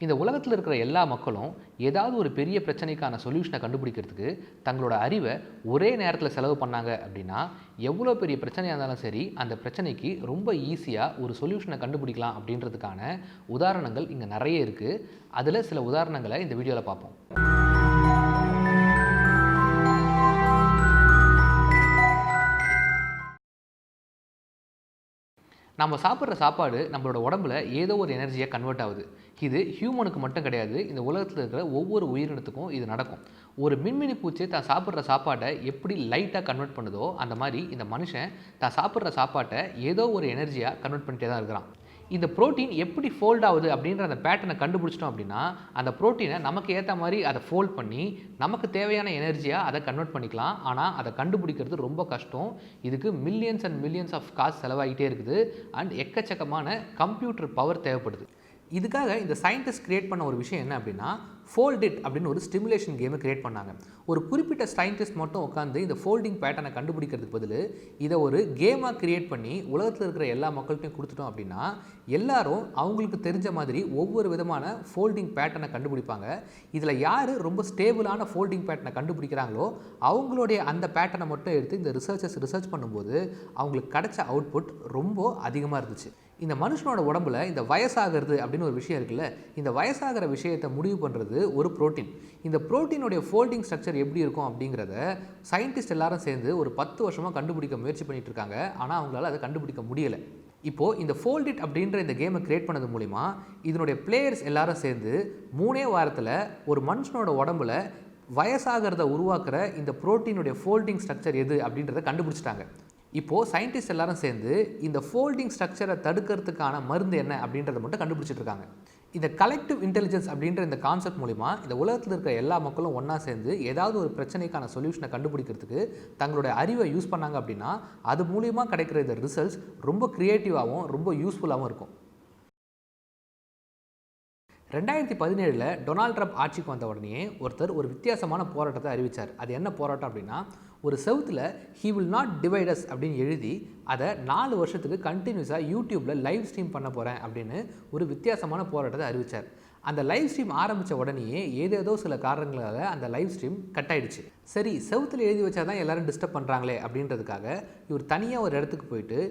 இந்த உலகத்தில் இருக்கிற எல்லா மக்களும் ஏதாவது ஒரு பெரிய பிரச்சனைக்கான சொல்யூஷனை கண்டுபிடிக்கிறதுக்கு தங்களோட அறிவை ஒரே நேரத்தில் செலவு பண்ணாங்க அப்படின்னா எவ்வளோ பெரிய பிரச்சனையாக இருந்தாலும் சரி அந்த பிரச்சனைக்கு ரொம்ப ஈஸியாக ஒரு சொல்யூஷனை கண்டுபிடிக்கலாம் அப்படின்றதுக்கான உதாரணங்கள் இங்கே நிறைய இருக்குது. அதில் சில உதாரணங்களை இந்த வீடியோவில் பார்ப்போம். நம்ம சாப்பிட்ற சாப்பாடு நம்மளோட உடம்புல ஏதோ ஒரு எனர்ஜியாக கன்வெர்ட் ஆகுது. இது ஹியூமனுக்கு மட்டும் கிடையாது, இந்த உலகத்தில் இருக்கிற ஒவ்வொரு உயிரினத்துக்கும் இது நடக்கும். ஒரு மின்மினி பூச்சி தான் சாப்பிட்ற சாப்பாட்டை எப்படி லைட்டாக கன்வெர்ட் பண்ணுதோ அந்த மாதிரி இந்த மனுஷன் தான் சாப்பிட்ற சாப்பாட்டை ஏதோ ஒரு எனர்ஜியாக கன்வெர்ட் பண்ணிட்டே தான் இருக்கிறான். இந்த ப்ரோட்டீன் எப்படி ஃபோல்ட் ஆகுது அப்படின்ற அந்த பேட்டர்னை கண்டுபிடிச்சிட்டோம் அப்படின்னா அந்த ப்ரோட்டீனை நமக்கு ஏற்ற மாதிரி அதை ஃபோல்ட் பண்ணி நமக்கு தேவையான எனர்ஜியாக அதை கன்வெர்ட் பண்ணிக்கலாம். ஆனால் அதை கண்டுபிடிக்கிறது ரொம்ப கஷ்டம். இதுக்கு மில்லியன்ஸ் அண்ட் மில்லியன்ஸ் ஆஃப் காசு செலவாகிட்டே இருக்குது அண்ட் எக்கச்சக்கமான கம்ப்யூட்டர் பவர் தேவைப்படுது. இதுக்காக இந்த சயின்டிஸ்ட் கிரியேட் பண்ண ஒரு விஷயம் என்ன அப்படின்னா ஃபோல்ட் இட் அப்படின்னு ஒரு ஸ்டிமுலேஷன் கேமை கிரியேட் பண்ணாங்க. ஒரு குறிப்பிட்ட சயின்டிஸ்ட் மட்டும் உட்காந்து இந்த ஃபோல்டிங் பேட்டர்னை கண்டுபிடிக்கிறதுக்கு பதில் இதை ஒரு கேமாக கிரியேட் பண்ணி உலகத்தில் இருக்கிற எல்லா மக்கள்கிட்டையும் கொடுத்துட்டோம் அப்படின்னா எல்லாரும் அவங்களுக்கு தெரிஞ்ச மாதிரி ஒவ்வொரு விதமான ஃபோல்டிங் பேட்டர்னை கண்டுபிடிப்பாங்க. இதில் யார் ரொம்ப ஸ்டேபிளான ஃபோல்டிங் பேட்டர்னை கண்டுபிடிக்கிறாங்களோ அவங்களுடைய அந்த பேட்டர்னை மட்டும் எடுத்து இந்த ரிசர்ச் பண்ணும்போது அவங்களுக்கு கிடைச்ச அவுட்புட் ரொம்ப அதிகமாக இருந்துச்சு. இந்த மனுஷனோட உடம்புல இந்த வயசாகிறது அப்படின்னு ஒரு விஷயம் இருக்குல்ல, இந்த வயசாகிற விஷயத்தை முடிவு பண்ணுறது ஒரு புரோட்டீன். இந்த புரோட்டீனுடைய ஃபோல்டிங் ஸ்ட்ரக்சர் எப்படி இருக்கும் அப்படிங்கிறத சயின்டிஸ்ட் எல்லாரும் சேர்ந்து ஒரு 10 வருஷமாக கண்டுபிடிக்க முயற்சி பண்ணிட்டு இருக்காங்க. ஆனால் அவங்களால அதை கண்டுபிடிக்க முடியலை. இப்போது இந்த ஃபோல்ட் இட் அப்படின்ற இந்த கேமை கிரியேட் பண்ணது மூலிமா இதனுடைய பிளேயர்ஸ் எல்லாரும் சேர்ந்து 3 வாரத்தில் ஒரு மனுஷனோட உடம்புல வயசாகிறத உருவாக்குற இந்த புரோட்டீனுடைய ஃபோல்டிங் ஸ்ட்ரக்சர் எது அப்படின்றத கண்டுபிடிச்சிட்டாங்க. இப்போது சயின்டிஸ்ட் எல்லாரும் சேர்ந்து இந்த ஃபோல்டிங் ஸ்ட்ரக்சரை தடுக்கிறதுக்கான மருந்து என்ன அப்படின்றத மட்டும் கண்டுபிடிச்சிட்டு இருக்காங்க. இந்த கலெக்டிவ் இன்டெலிஜென்ஸ் அப்படின்ற இந்த கான்செப்ட் மூலிமா இந்த உலகத்தில் இருக்கிற எல்லா மக்களும் ஒன்றா சேர்ந்து ஏதாவது ஒரு பிரச்சனைக்கான சொல்யூஷனை கண்டுபிடிக்கிறதுக்கு தங்களுடைய அறிவை யூஸ் பண்ணாங்க அப்படின்னா அது மூலிமா கிடைக்கிற இந்த ரிசல்ட்ஸ் ரொம்ப க்ரியேட்டிவாகவும் ரொம்ப யூஸ்ஃபுல்லாகவும் இருக்கும். 2017 டொனால்ட் ட்ரம்ப் ஆட்சிக்கு வந்த உடனே ஒருத்தர் ஒரு வித்தியாசமான போராட்டத்தை அறிவித்தார். அது என்ன போராட்டம் அப்படின்னா ஒரு செவுத்தில் he will not divide us அப்படின்னு எழுதி அதை 4 வருஷத்துக்கு கண்டினியூஸாக யூடியூப்பில் லைவ் ஸ்ட்ரீம் பண்ண போகிறேன் அப்படின்னு ஒரு வித்தியாசமான போராட்டத்தை அறிவித்தார். அந்த லைவ் ஸ்ட்ரீம் ஆரம்பித்த உடனேயே ஏதேதோ சில காரணங்களால் அந்த லைவ் ஸ்ட்ரீம் கட் ஆகிடுச்சு. சரி, செவுத்தில் எழுதி வச்சா தான் எல்லோரும் டிஸ்டர்ப் பண்ணுறாங்களே அப்படின்றதுக்காக இவர் தனியாக ஒரு இடத்துக்கு போயிட்டு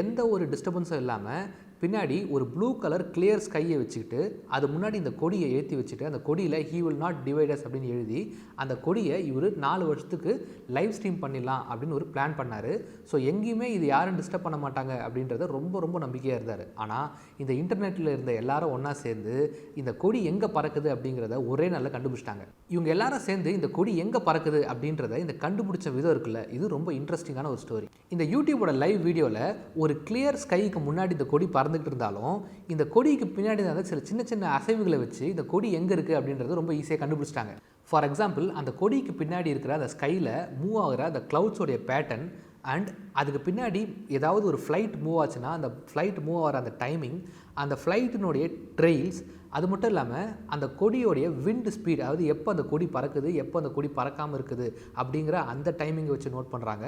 எந்த ஒரு டிஸ்டர்பன்ஸும் இல்லாமல் பின்னாடி ஒரு ப்ளூ கலர் கிளியர் ஸ்கையை வச்சுக்கிட்டு அது முன்னாடி இந்த கொடியை ஏற்றி வச்சுட்டு அந்த கொடியில் ஹீ வில் நாட் டிவைடஸ் அப்படின்னு எழுதி அந்த கொடியை இவர் 4 வருஷத்துக்கு லைவ் ஸ்ட்ரீம் பண்ணிடலாம் அப்படின்னு ஒரு பிளான் பண்ணார். ஸோ எங்கேயுமே இது யாரும் டிஸ்டர்ப் பண்ண மாட்டாங்க அப்படின்றத ரொம்ப நம்பிக்கையாக இருந்தார். ஆனால் இந்த இன்டர்நெட்டில் இருந்த எல்லாரும் ஒன்றா சேர்ந்து இந்த கொடி எங்கே பறக்குது அப்படிங்கிறத ஒரே நாளில் கண்டுபிடிச்சிட்டாங்க. இவங்க எல்லாரும் சேர்ந்து இந்த கொடி எங்கே பறக்குது அப்படின்றத இந்த கண்டுபிடிச்ச விதம் இருக்குல்ல, இது ரொம்ப இன்ட்ரெஸ்டிங்கான ஒரு ஸ்டோரி. இந்த யூடியூபோட லைவ் வீடியோவில் ஒரு கிளியர் ஸ்கைக்கு முன்னாடி இந்த கொடி பறந்துக்கிட்டு இருந்தாலும் இந்த கொடிக்கு பின்னாடி தான் சில சின்ன அசைவுகளை வச்சு இந்த கொடி எங்கே இருக்குது அப்படின்றது ரொம்ப ஈஸியாக கண்டுபிடிச்சிட்டாங்க. ஃபார் எக்ஸாம்பிள், அந்த கொடிக்கு பின்னாடி இருக்கிற அந்த ஸ்கையில் மூவ் ஆகிற அந்த க்ளவுட்ஸோடைய பேட்டர்ன் அண்ட் அதுக்கு பின்னாடி ஏதாவது ஒரு ஃப்ளைட் மூவ் ஆச்சுன்னா அந்த ஃப்ளைட் மூவ் ஆகிற அந்த டைமிங், அந்த ஃப்ளைட்டினுடைய ட்ரெயில்ஸ், அது மட்டும் இல்லாமல் அந்த கொடியோடைய விண்ட் ஸ்பீட், அதாவது எப்போ அந்த கொடி பறக்குது எப்போ அந்த கொடி பறக்காமல் இருக்குது அப்படிங்கிற அந்த டைமிங்கை வச்சு நோட் பண்ணுறாங்க.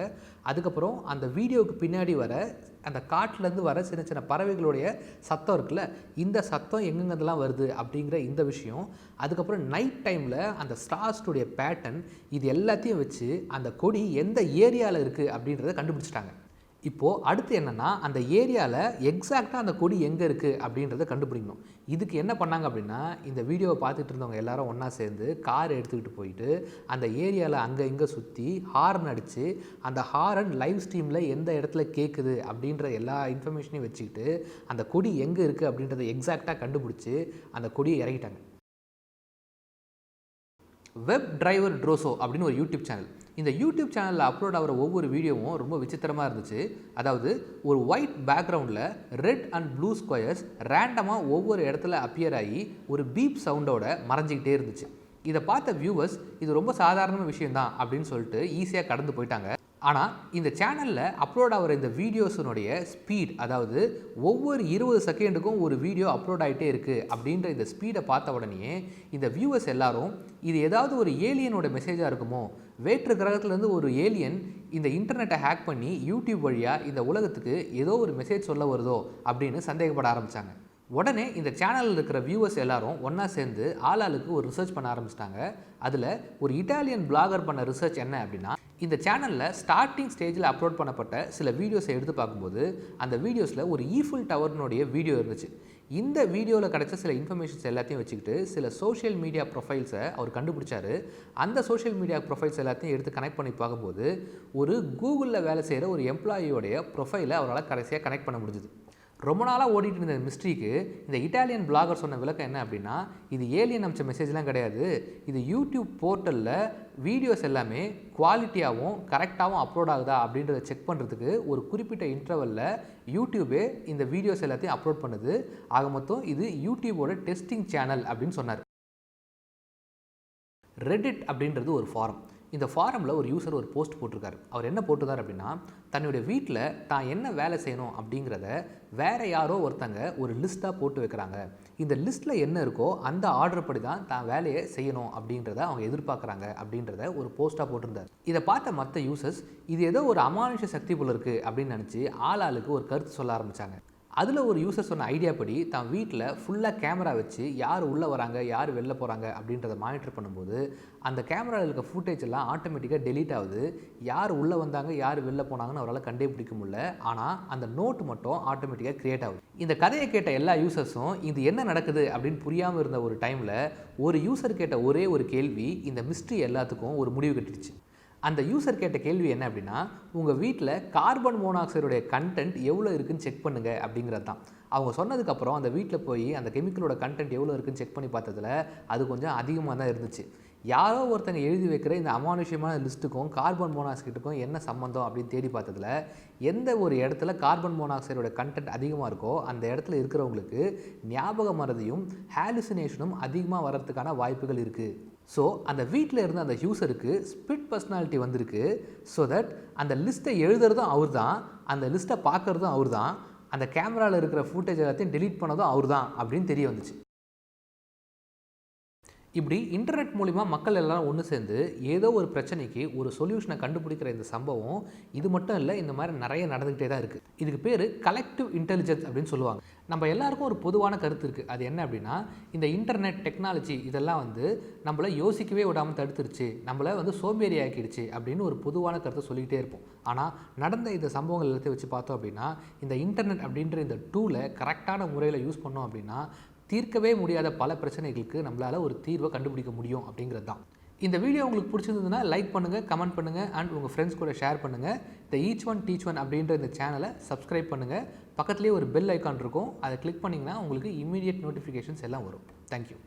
அதுக்கப்புறம் அந்த வீடியோவுக்கு பின்னாடி வர அந்த காட்டிலேருந்து வர சின்ன பறவைகளுடைய சத்தம் இருக்குல்ல, இந்த சத்தம் எங்கெங்கெல்லாம் வருது அப்படிங்கிற இந்த விஷயம், அதுக்கப்புறம் நைட் டைமில் அந்த ஸ்டார்ஸுடைய பேட்டர்ன், இது எல்லாத்தையும் வச்சு அந்த கொடி எந்த ஏரியாவில் இருக்குது அப்படின்றத கண்டுபிடிச்சிட்டாங்க. இப்போது அடுத்து என்னென்னா அந்த ஏரியாவில் எக்ஸாக்டாக அந்த கொடி எங்கே இருக்குது அப்படின்றத கண்டுபிடிக்கணும். இதுக்கு என்ன பண்ணாங்க அப்படின்னா இந்த வீடியோவை பார்த்துட்டு இருந்தவங்க எல்லாரும் ஒன்றா சேர்ந்து கார் எடுத்துக்கிட்டு போயிட்டு அந்த ஏரியாவில் அங்கே இங்கே சுற்றி ஹார்ன் அடித்து அந்த ஹாரன் லைவ் ஸ்ட்ரீமில் எந்த இடத்துல கேட்குது அப்படின்ற எல்லா இன்ஃபர்மேஷனையும் வச்சுக்கிட்டு அந்த கொடி எங்கே இருக்குது அப்படின்றத எக்ஸாக்டாக கண்டுபிடிச்சி அந்த கொடியை இறக்கிட்டாங்க. வெப் டிரைவர் ட்ரோசோ அப்படின்னு ஒரு யூடியூப் சேனல். இந்த யூடியூப் சேனலில் அப்லோட் ஆகிற ஒவ்வொரு வீடியோவும் ரொம்ப விசித்திரமாக இருந்துச்சு. அதாவது ஒரு ஒயிட் பேக்ரவுண்டில் ரெட் அண்ட் ப்ளூ ஸ்கொயர்ஸ் ரேண்டமாக ஒவ்வொரு இடத்துல அப்பியர் ஆகி ஒரு பீப் சவுண்டோட மறைஞ்சிக்கிட்டே இருந்துச்சு. இதை பார்த்த வியூவர்ஸ் இது ரொம்ப சாதாரண விஷயம்தான் அப்படின்னு சொல்லிட்டு ஈஸியாக கடந்து போயிட்டாங்க. ஆனால் இந்த சேனலில் அப்லோட் ஆகிற இந்த வீடியோஸினுடைய ஸ்பீட், அதாவது ஒவ்வொரு 20 செகண்டுக்கும் ஒரு வீடியோ அப்லோட் ஆகிட்டே இருக்குது அப்படின்ற இந்த ஸ்பீடை பார்த்த உடனே இந்த வியூவர்ஸ் எல்லாரும் இது ஏதாவது ஒரு ஏலியனோட மெசேஜாக இருக்குமோ, வேற்று கிரகத்துலேருந்து ஒரு ஏலியன் இந்த இன்டர்நெட்டை ஹேக் பண்ணி யூடியூப் வழியாக இந்த உலகத்துக்கு ஏதோ ஒரு மெசேஜ் சொல்ல வருதோ அப்படின்னு சந்தேகப்பட ஆரம்பித்தாங்க. உடனே இந்த சேனலில் இருக்கிற வியூவர்ஸ் எல்லாரும் ஒன்றா சேர்ந்து ஆளாளுக்கு ஒரு ரிசர்ச் பண்ண ஆரம்பிச்சிட்டாங்க. அதில் ஒரு இட்டாலியன் பிளாகர் பண்ண ரிசர்ச் என்ன அப்படின்னா, இந்த சேனலில் ஸ்டார்டிங் ஸ்டேஜில் அப்லோட் பண்ணப்பட்ட சில வீடியோஸை எடுத்து பார்க்கும்போது அந்த வீடியோஸில் ஒரு ஈஃபில் டவர்னுடைய வீடியோ இருந்துச்சு. இந்த வீடியோவில் கிடைச்ச சில இன்ஃபர்மேஷன்ஸ் எல்லாத்தையும் வச்சுக்கிட்டு சில சோஷியல் மீடியா ப்ரொஃபைல்ஸை அவர் கண்டுபிடிச்சாரு. அந்த சோஷியல் மீடியா ப்ரொஃபைல்ஸ் எல்லாத்தையும் எடுத்து கனெக்ட் பண்ணி பார்க்கும்போது ஒரு கூகுளில் வேலை செய்கிற ஒரு எம்ப்ளாயியோடைய ப்ரொஃபைலை அவரால் கடைசியாக கனெக்ட் பண்ண முடிஞ்சுது. ரொம்ப நாளாக ஓடிட்டு இருந்த மிஸ்ட்ரிக்கு இந்த இட்டாலியன் பிளாகர் சொன்ன விளக்கம் என்ன அப்படின்னா, இது ஏலியன் அமிச்ச மெசேஜ்லாம் கிடையாது, இது யூடியூப் போர்ட்டலில் வீடியோஸ் எல்லாமே குவாலிட்டியாகவும் கரெக்டாகவும் அப்லோட் ஆகுதா அப்படின்றத செக் பண்ணுறதுக்கு ஒரு குறிப்பிட்ட இன்டர்வலில் யூடியூபே இந்த வீடியோஸ் எல்லாத்தையும் அப்லோட் பண்ணுது. ஆக மொத்தம் இது யூடியூபோட டெஸ்டிங் சேனல் அப்படின்னு சொன்னார். ரெடிட் அப்படின்றது ஒரு ஃபாரம். இந்த ஃபாரமில் ஒரு யூசர் ஒரு போஸ்ட் போட்டிருக்காரு. அவர் என்ன போட்டுதார் அப்படின்னா, தன்னுடைய வீட்டில் தான் என்ன வேலை செய்யணும் அப்படிங்கிறத வேறு யாரோ ஒருத்தங்க ஒரு லிஸ்ட்டாக போட்டு வைக்கிறாங்க. இந்த லிஸ்ட்டில் என்ன இருக்கோ அந்த ஆர்டர் படி தான் வேலையை செய்யணும் அப்படின்றத அவங்க எதிர்பார்க்குறாங்க அப்படின்றத ஒரு போஸ்ட்டாக போட்டிருந்தார். இதை பார்த்த மற்ற யூசர்ஸ் இது ஏதோ ஒரு அமானுஷ சக்தி போல் இருக்குது அப்படின்னு நினச்சி ஆளாளுக்கு ஒரு கருத்து சொல்ல ஆரம்பித்தாங்க. அதில் ஒரு யூசர் சொன்ன ஐடியா படி தான் வீட்டில் ஃபுல்லாக கேமரா வச்சு யார் உள்ளே வராங்க யார் வெளில போகிறாங்க அப்படின்றத மானிட்டர் பண்ணும்போது அந்த கேமராவில் இருக்க ஃபுட்டேஜ் எல்லாம் ஆட்டோமேட்டிக்காக டெலீட் ஆகுது. யார் உள்ளே வந்தாங்க யார் வெளில போனாங்கன்னு அவரால் கண்டுபிடிக்க முடியல. ஆனால் அந்த நோட் மட்டும் ஆட்டோமேட்டிக்காக க்ரியேட் ஆகுது. இந்த கதையை கேட்ட எல்லா யூசர்ஸும் இது என்ன நடக்குது அப்படின்னு புரியாமல் இருந்த ஒரு டைமில் ஒரு யூசர் கேட்ட ஒரே ஒரு கேள்வி இந்த மிஸ்ட்ரி எல்லாத்துக்கும் ஒரு முடிவு கட்டிடுச்சு. அந்த யூசர் கேட்ட கேள்வி என்ன அப்படின்னா, உங்கள் வீட்டில் கார்பன் மோனாக்சைடுடைய கண்டென்ட் எவ்வளோ இருக்குதுன்னு செக் பண்ணுங்கள் அப்படிங்கிறது தான். அவங்க சொன்னதுக்கப்புறம் அந்த வீட்டில் போய் அந்த கெமிக்கலோட கண்டென்ட் எவ்வளோ இருக்குதுன்னு செக் பண்ணி பார்த்ததில் அது கொஞ்சம் அதிகமாக தான் இருந்துச்சு. யாரோ ஒருத்தங்க எழுதி வைக்கிற இந்த அமானுஷ்யமான லிஸ்ட்டுக்கும் கார்பன் மோனாக்சைடுக்கும் என்ன சம்மந்தம் அப்படின்னு தேடி பார்த்ததில் எந்த ஒரு இடத்துல கார்பன் மோனாக்சைடோட கண்டென்ட் அதிகமாக இருக்கோ அந்த இடத்துல இருக்கிறவங்களுக்கு ஞாபக மறதியும் ஹாலுசினேஷனும் அதிகமாக வர்றதுக்கான வாய்ப்புகள் இருக்குது. ஸோ அந்த வீட்டில் இருந்த அந்த யூசருக்கு ஸ்பிளிட் பர்சனாலிட்டி வந்திருக்கு. ஸோ தட் அந்த லிஸ்ட்டை எழுதுறதும் அவர் தான், அந்த லிஸ்ட்டை பார்க்குறதும் அவர் தான், அந்த கேமராவில் இருக்கிற ஃபுட்டேஜ் எல்லாத்தையும் டெலீட் பண்ணதும் அவர் தான் அப்படின்னு தெரிய வந்துச்சு. இப்படி இன்டர்நெட் மூலிமா மக்கள் எல்லோரும் ஒன்று சேர்ந்து ஏதோ ஒரு பிரச்சனைக்கு ஒரு சொல்யூஷனை கண்டுபிடிக்கிற இந்த சம்பவம் இது மட்டும் இல்லை, இந்த மாதிரி நிறைய நடந்துக்கிட்டே தான் இருக்குது. இதுக்கு பேர் கலெக்டிவ் இன்டெலிஜென்ஸ் அப்படின்னு சொல்லுவாங்க. நம்ம எல்லாருக்கும் ஒரு பொதுவான கருத்து இருக்குது. அது என்ன அப்படின்னா, இந்த இன்டர்நெட் டெக்னாலஜி இதெல்லாம் நம்மளை யோசிக்கவே விடாமல் தடுத்துருச்சு, நம்மளை சோம்பேறி ஆக்கிடுச்சு அப்படின்னு ஒரு பொதுவான கருத்தை சொல்லிக்கிட்டே இருப்போம். ஆனால் நடந்த இந்த சம்பவங்கள் எல்லாத்தையும் வச்சு பார்த்தோம் அப்படின்னா, இந்த இன்டர்நெட் அப்படின்ற இந்த டூலை கரெக்டான முறையில் யூஸ் பண்ணோம் அப்படின்னா தீர்க்கவே முடியாத பல பிரச்சனைகளுக்கு நம்மளால் ஒரு தீர்வை கண்டுபிடிக்க முடியும் அப்படிங்கிறது தான். இந்த வீடியோ உங்களுக்கு பிடிச்சிருந்ததுன்னா லைக் பண்ணுங்கள், கமெண்ட் பண்ணுங்கள் அண்ட் உங்கள் ஃப்ரெண்ட்ஸ் கூட ஷேர் பண்ணுங்கள். இந்த ஈச் ஒன் டீச் ஒன் அப்படின்ற இந்த சேனலை சப்ஸ்கிரைப் பண்ணுங்கள். பக்கத்துலேயே ஒரு பெல் ஐக்கான் இருக்கும், அதை கிளிக் பண்ணிங்கன்னா உங்களுக்கு இமீடியட் நோட்டிஃபிகேஷன்ஸ் எல்லாம் வரும். தேங்க்யூ.